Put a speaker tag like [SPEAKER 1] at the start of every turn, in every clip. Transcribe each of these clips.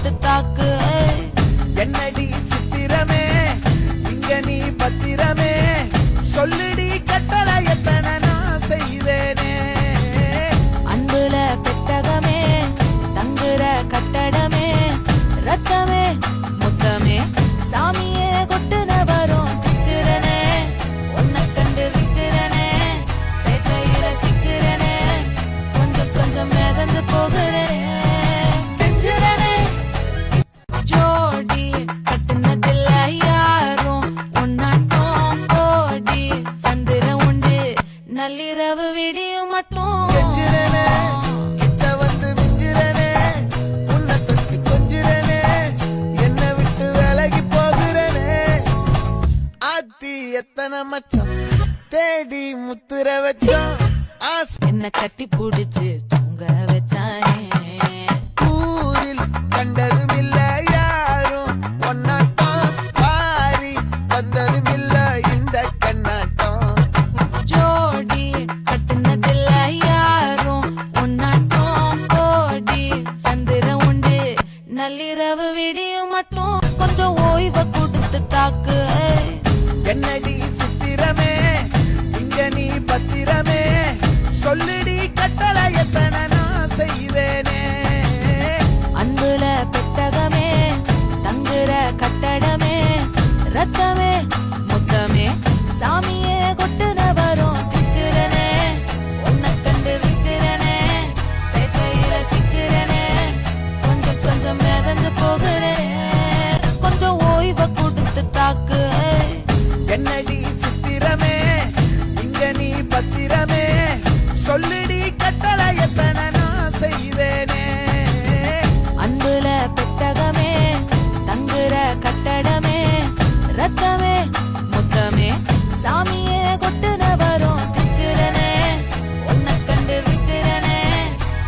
[SPEAKER 1] கொடுத்து தாக்கு.
[SPEAKER 2] என்னடி சித்திரமே இங்க நீ பத்திரமே, சொல்லுடி கட்டளை எத்தனை நான் செய்வேனே.
[SPEAKER 1] அன்புல பெட்டகமே தங்குற கட்டடமே, ரத்தமே முத்தமே சாமியே கொட்டுன வரும் திக்கிறனே. உன்னை கண்டு விக்கிறனே, சேட்டையில சிக்கிறனே, கொஞ்சம் கொஞ்சம் மிதந்து போகிறேன். ஜோடி கட்டுனதில்ல யாரும் உன்னாட்டம் கோடி சந்திர உண்டு நள்ளிரவு விடியும் மட்டும்.
[SPEAKER 2] கெஞ்சிரனே கிட்ட வந்து மிஞ்சிரனே, உன்னை தொட்டு கொஞ்சிரனே, என்னை விட்டு விலகி போகிறனே. ஆத்தி எத்தனை மச்சம் தேடி முத்துற வச்சோம்,
[SPEAKER 1] என்ன கட்டி புடிச்சு தூங்க வச்சானே.
[SPEAKER 2] ஊரில் கண்டதும் இல்ல யாரும் ஒன்னாட்டம், பாரி வந்ததும் இல்ல இந்த கண்ணாட்டம்.
[SPEAKER 1] ஜோடி கட்டுனதில்ல யாரும் உன்னாட்டம் கோடி சந்திர உண்டு நள்ளிரவு விடியும் மட்டும். கொஞ்சம் ஓய்வை கொடுத்து தாக்கு.
[SPEAKER 2] என்னடி சித்திரமே இங்க நீ பத்திரமே, சொல்லுடி கட்டளை எத்தனை நான் செய்வேனே.
[SPEAKER 1] அன்புல பெட்டகமே தங்குற கட்டடமே, ரத்தமே முத்தமே சாமியே கொட்டுன வரும் திக்கிறனே. உன்னை கண்டு விக்கிறனே, சேட்டையில சிக்கிறனே, கொஞ்சம் கொஞ்சம் மிதந்து போகிறேன். கொஞ்சம் ஓய்வை கொடுத்து தாக்கு.
[SPEAKER 2] என்னடி சித்திரமே இங்க நீ பத்திரமே, சொல்லுடி கட்டளை எத்தனை நான் செய்வேனே.
[SPEAKER 1] அன்புல பெட்டகமே தங்குற கட்டடமே, ரத்தமே முத்தமே சாமியே கொட்டுன வரும் திக்கிறனே. உன்னை கண்டு விக்கிறனே,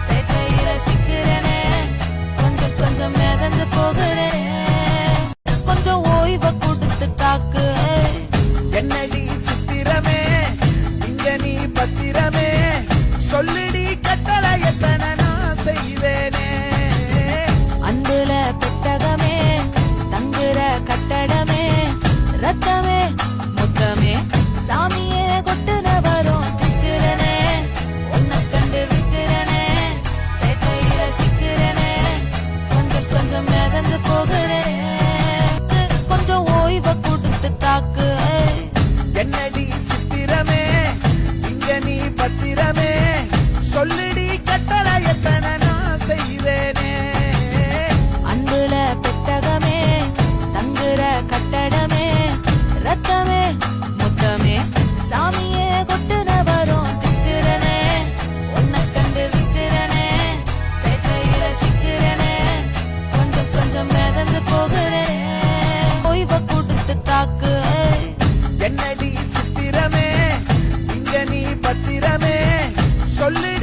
[SPEAKER 1] சேட்டையில சிக்கிறனே, கொஞ்சம் கொஞ்சம் மிதந்து போகிறேன். கொஞ்சம் ஓய்வை கொடுத்து தாக்கு.
[SPEAKER 2] என்னடி சித்திரமே இங்க நீ பத்திரமே, சொல்லுடி கட்டளை எத்தனை நான் செய்வேனே.
[SPEAKER 1] அன்புல பெட்டகமே தங்குற கட்டடமே, ரத்தமே முத்தமே சாமியே கொட்டுன வரும் திக்கிறனே. உன்னை கண்டு விக்கிறனே, சேட்டையில சிக்கிறனே, கொஞ்சம் கொஞ்சம் மிதந்து போகிறேன். கொஞ்சம் ஓய்வை கொடுத்து தாக்கு.
[SPEAKER 2] என்னடி சித்திரமே இங்க நீ பத்திரமே, சொல்லுடி கட்டளை எத்தனை நான் செய்வேனே.
[SPEAKER 1] அன்புல பெட்டகமே தங்குற கட்டடமே, ரத்தமே முத்தமே சாமியே கொட்டுன வரும் திக்கிறனே. உன்னை கண்டு விக்கிறனே, சேட்டையில சிக்கிறனே, கொஞ்சம் கொஞ்சம் மிதந்து போகிறேன். ஓய்வை கொடுத்து தாக்கு.
[SPEAKER 2] என்னடி சித்திரமே இங்க நீ பத்திரமே, சொல்லுடி